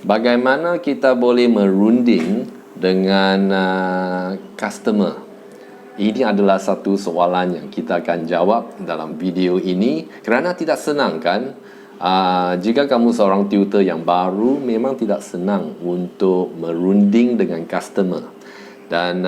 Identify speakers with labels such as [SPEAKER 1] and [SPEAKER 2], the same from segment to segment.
[SPEAKER 1] Bagaimana kita boleh merunding dengan customer? Ini adalah satu soalan yang kita akan jawab dalam video ini kerana tidak senang kan? Jika kamu seorang tutor yang baru, memang tidak senang untuk merunding dengan customer. Dan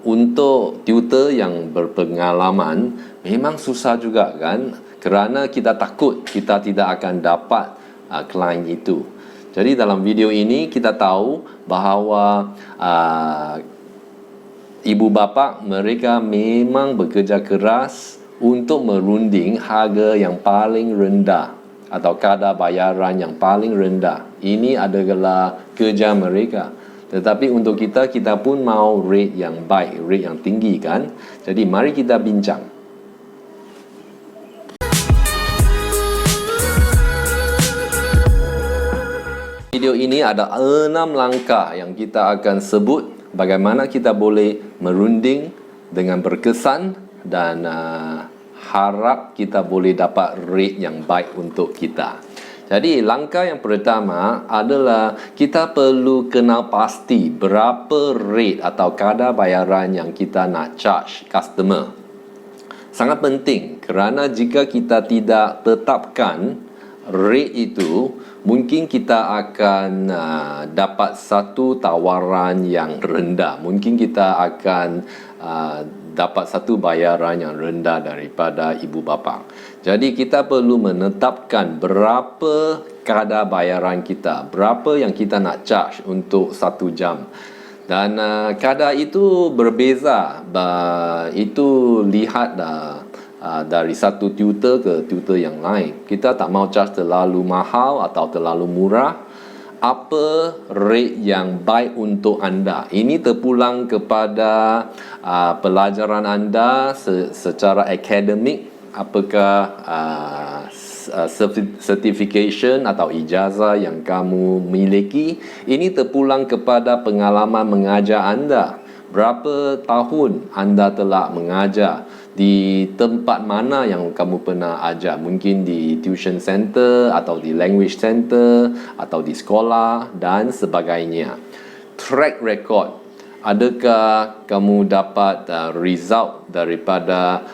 [SPEAKER 1] untuk tutor yang berpengalaman, memang susah juga kan? Kerana kita takut kita tidak akan dapat klien itu. Jadi dalam video ini kita tahu bahawa ibu bapa mereka memang bekerja keras untuk merunding harga yang paling rendah atau kadar bayaran yang paling rendah. Ini adalah kerja mereka. Tetapi untuk kita pun mau rate yang baik, rate yang tinggi kan. Jadi mari kita bincang. Video ini ada 6 langkah yang kita akan sebut bagaimana kita boleh merunding dengan berkesan dan harap kita boleh dapat rate yang baik untuk kita. Jadi langkah yang pertama adalah kita perlu kenal pasti berapa rate atau kadar bayaran yang kita nak charge customer. Sangat penting kerana jika kita tidak tetapkan rate itu, mungkin kita akan dapat satu tawaran yang rendah. Mungkin kita akan dapat satu bayaran yang rendah daripada ibu bapa. Jadi kita perlu menetapkan berapa kadar bayaran kita, berapa yang kita nak charge untuk 1 jam. Dan kadar itu berbeza. Itu lihat dari satu tutor ke tutor yang lain. Kita tak mau charge terlalu mahal atau terlalu murah. Apa rate yang baik untuk anda? Ini terpulang kepada pelajaran anda secara akademik. Apakah certification atau ijazah yang kamu miliki? Ini terpulang kepada pengalaman mengajar anda. Berapa tahun anda telah mengajar? Di tempat mana yang kamu pernah ajar? Mungkin di tuition center atau di language center atau di sekolah dan sebagainya. Track record. Adakah kamu dapat result daripada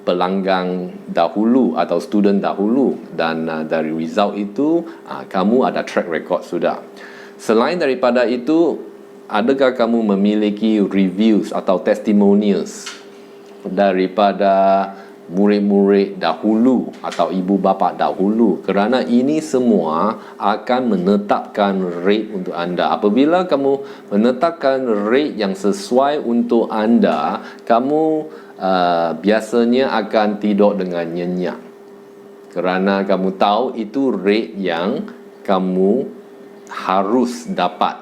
[SPEAKER 1] pelanggan dahulu atau student dahulu, dan dari result itu kamu ada track record sudah. Selain daripada itu, adakah kamu memiliki reviews atau testimonials daripada murid-murid dahulu atau ibu bapa dahulu? Kerana ini semua akan menetapkan rate untuk anda. Apabila kamu menetapkan rate yang sesuai untuk anda, kamu biasanya akan tidur dengan nyenyak. Kerana kamu tahu itu rate yang kamu harus dapat.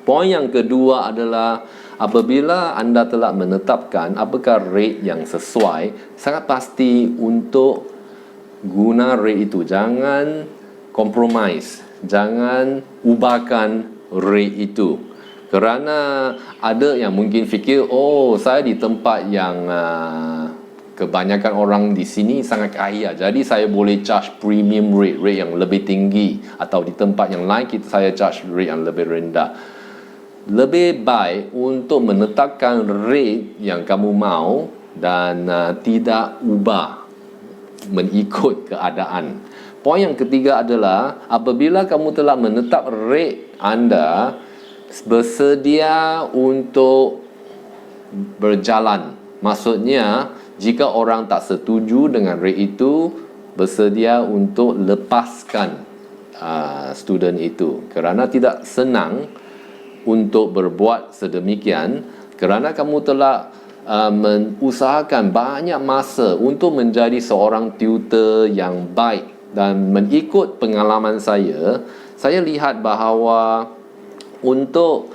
[SPEAKER 1] Poin yang kedua adalah apabila anda telah menetapkan apakah rate yang sesuai, sangat pasti untuk guna rate itu. Jangan compromise, jangan ubahkan rate itu. Kerana ada yang mungkin fikir, saya di tempat yang kebanyakan orang di sini sangat kaya, jadi saya boleh charge premium rate, rate yang lebih tinggi. Atau di tempat yang lain saya charge rate yang lebih rendah. Lebih baik untuk menetapkan rate yang kamu mau dan tidak ubah mengikut keadaan. Poin yang ketiga adalah apabila kamu telah menetap rate anda, bersedia untuk berjalan. Maksudnya, jika orang tak setuju dengan rate itu, bersedia untuk lepaskan student itu. Kerana tidak senang untuk berbuat sedemikian, kerana kamu telah mengusahakan banyak masa untuk menjadi seorang tutor yang baik. Dan mengikut pengalaman saya lihat bahawa untuk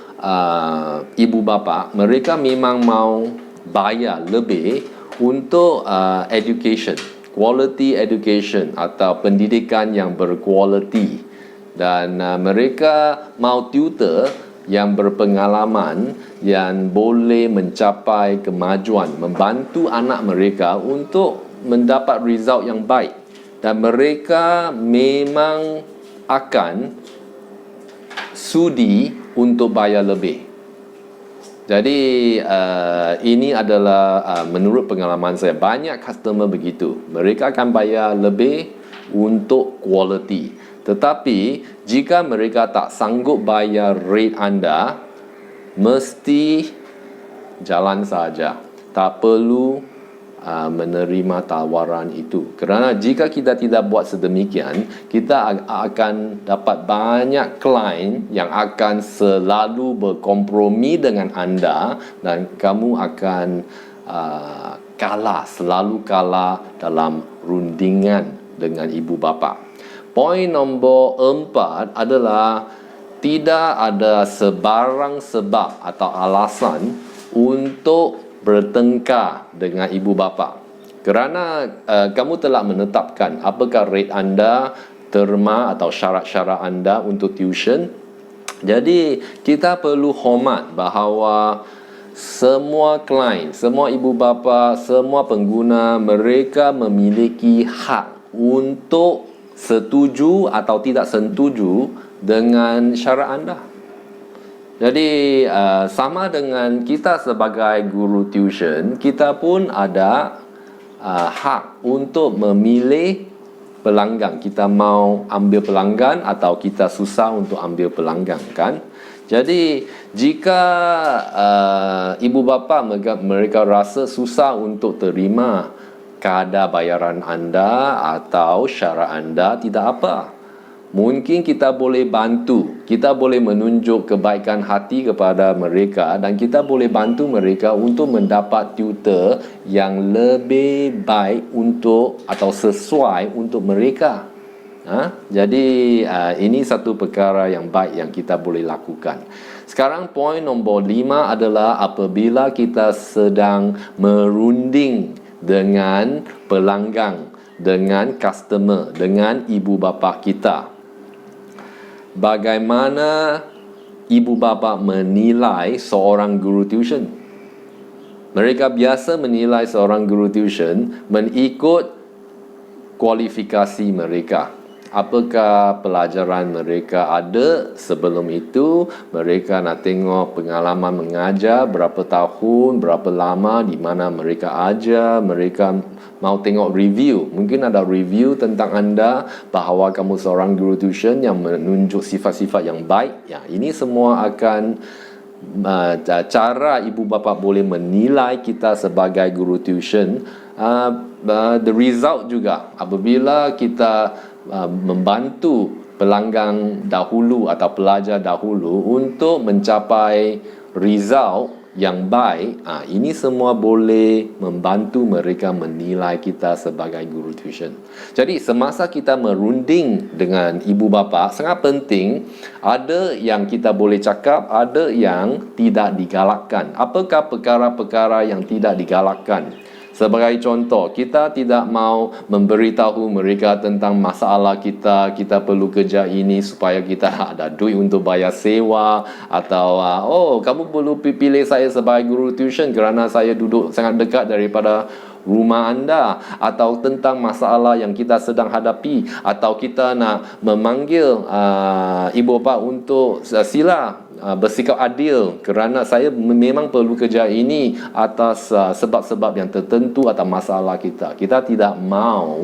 [SPEAKER 1] ibu bapa, mereka memang mau bayar lebih untuk education, quality education atau pendidikan yang berkualiti. Dan mereka mau tutor yang berpengalaman, yang boleh mencapai kemajuan, membantu anak mereka untuk mendapat result yang baik. Dan mereka memang akan sudi untuk bayar lebih. Jadi ini adalah menurut pengalaman saya, banyak customer begitu. Mereka akan bayar lebih untuk quality. Tetapi jika mereka tak sanggup bayar rate anda, mesti jalan saja. Tak perlu menerima tawaran itu. Kerana jika kita tidak buat sedemikian, kita akan dapat banyak klien yang akan selalu berkompromi dengan anda dan kamu akan selalu kalah dalam rundingan dengan ibu bapa. Poin nombor 4 adalah tidak ada sebarang sebab atau alasan untuk bertengkar dengan ibu bapa. Kerana kamu telah menetapkan apakah rate anda, terma atau syarat-syarat anda untuk tuition. Jadi kita perlu hormat bahawa semua klien, semua ibu bapa, semua pengguna, mereka memiliki hak untuk setuju atau tidak setuju dengan syarat anda. Jadi sama dengan kita sebagai guru tuition, kita pun ada hak untuk memilih pelanggan. Kita mau ambil pelanggan atau kita susah untuk ambil pelanggan, kan? Jadi jika ibu bapa mereka rasa susah untuk terima kadar bayaran anda atau syarat anda, tidak apa. Mungkin kita boleh bantu, kita boleh menunjuk kebaikan hati kepada mereka dan kita boleh bantu mereka untuk mendapat tutor yang lebih baik untuk atau sesuai untuk mereka. Jadi ini satu perkara yang baik yang kita boleh lakukan. Sekarang poin nombor 5 adalah apabila kita sedang merunding dengan pelanggan, dengan customer, dengan ibu bapa kita. Bagaimana ibu bapa menilai seorang guru tuition? Mereka biasa menilai seorang guru tuition mengikut kualifikasi mereka. Apakah pelajaran mereka ada sebelum itu? Mereka nak tengok pengalaman mengajar berapa tahun, berapa lama, di mana mereka ajar. Mereka mau tengok review. Mungkin ada review tentang anda bahawa kamu seorang guru tuition yang menunjuk sifat-sifat yang baik. Ya, ini semua akan cara ibu bapa boleh menilai kita sebagai guru tuition. The result juga apabila kita membantu pelanggan dahulu atau pelajar dahulu untuk mencapai result yang baik, ini semua boleh membantu mereka menilai kita sebagai guru tuition. Jadi semasa kita merunding dengan ibu bapa, sangat penting ada yang kita boleh cakap, ada yang tidak digalakkan. Apakah perkara-perkara yang tidak digalakkan? Sebagai contoh, kita tidak mau memberitahu mereka tentang masalah kita perlu kerja ini supaya kita ada duit untuk bayar sewa, atau kamu perlu pilih saya sebagai guru tuition kerana saya duduk sangat dekat daripada rumah anda, atau tentang masalah yang kita sedang hadapi, atau kita nak memanggil ibu bapa untuk sila bersikap adil kerana saya memang perlu kerja ini atas sebab-sebab yang tertentu atau masalah kita. Kita tidak mau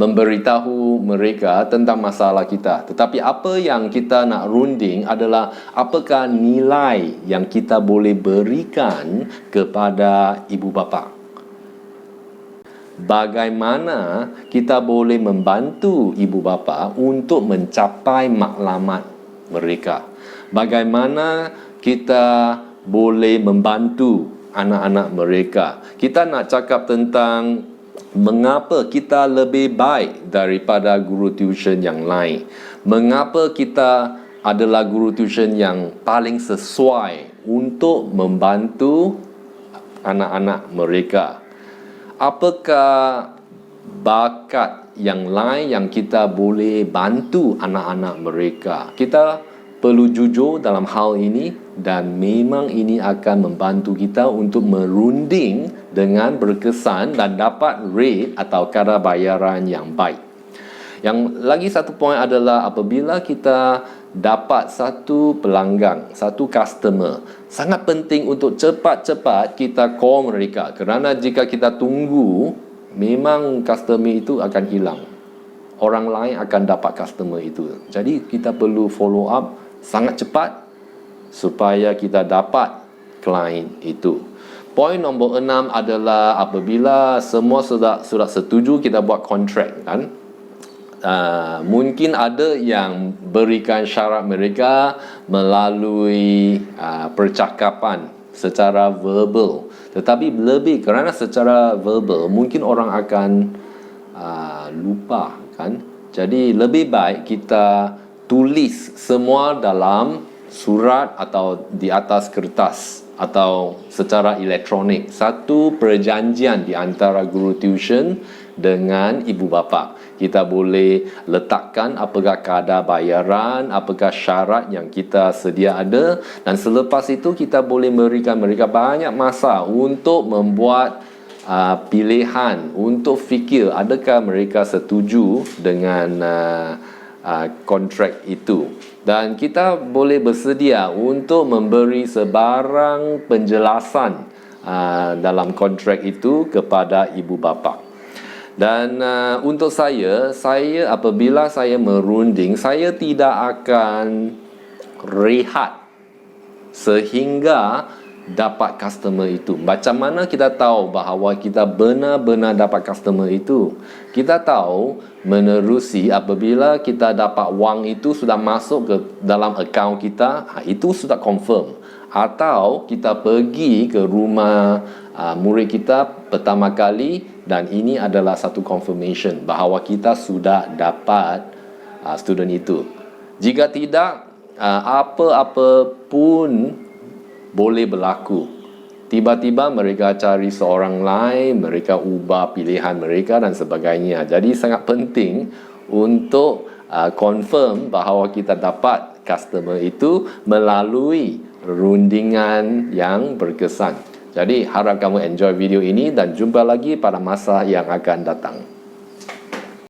[SPEAKER 1] memberitahu mereka tentang masalah kita. Tetapi apa yang kita nak runding adalah apakah nilai yang kita boleh berikan kepada ibu bapa. Bagaimana kita boleh membantu ibu bapa untuk mencapai matlamat mereka. Bagaimana kita boleh membantu anak-anak mereka. Kita nak cakap tentang mengapa kita lebih baik daripada guru tuition yang lain. Mengapa kita adalah guru tuition yang paling sesuai untuk membantu anak-anak mereka. Apakah bakat yang lain yang kita boleh bantu anak-anak mereka? Kita perlu jujur dalam hal ini dan memang ini akan membantu kita untuk merunding dengan berkesan dan dapat rate atau kadar bayaran yang baik. Yang lagi satu poin adalah apabila kita dapat satu pelanggan, satu customer, sangat penting untuk cepat-cepat kita call mereka, kerana jika kita tunggu, memang customer itu akan hilang. Orang lain akan dapat customer itu. Jadi kita perlu follow up sangat cepat supaya kita dapat klien itu. Poin nombor 6 adalah apabila semua sudah setuju, kita buat kontrak, kan. Mungkin ada yang berikan syarat mereka melalui percakapan secara verbal, tetapi lebih kerana secara verbal mungkin orang akan lupa, kan. Jadi lebih baik kita tulis semua dalam surat atau di atas kertas atau secara elektronik, satu perjanjian di antara guru tuition dengan ibu bapa. Kita boleh letakkan apakah kadar bayaran, apakah syarat yang kita sedia ada, dan selepas itu kita boleh berikan mereka banyak masa untuk membuat pilihan, untuk fikir adakah mereka setuju dengan kontrak itu. Dan kita boleh bersedia untuk memberi sebarang penjelasan dalam kontrak itu kepada ibu bapa. Dan untuk saya apabila saya merunding, saya tidak akan rehat sehingga dapat customer itu. Macam mana kita tahu bahawa kita benar-benar dapat customer itu? Kita tahu menerusi apabila kita dapat wang itu sudah masuk ke dalam akaun kita, itu sudah confirm. Atau kita pergi ke rumah murid kita pertama kali, dan ini adalah satu confirmation bahawa kita sudah dapat student itu. Jika tidak, apa-apa pun boleh berlaku. Tiba-tiba mereka cari seorang lain, mereka ubah pilihan mereka dan sebagainya. Jadi sangat penting untuk confirm bahawa kita dapat customer itu melalui rundingan yang berkesan. Jadi harap kamu enjoy video ini dan jumpa lagi pada masa yang akan datang.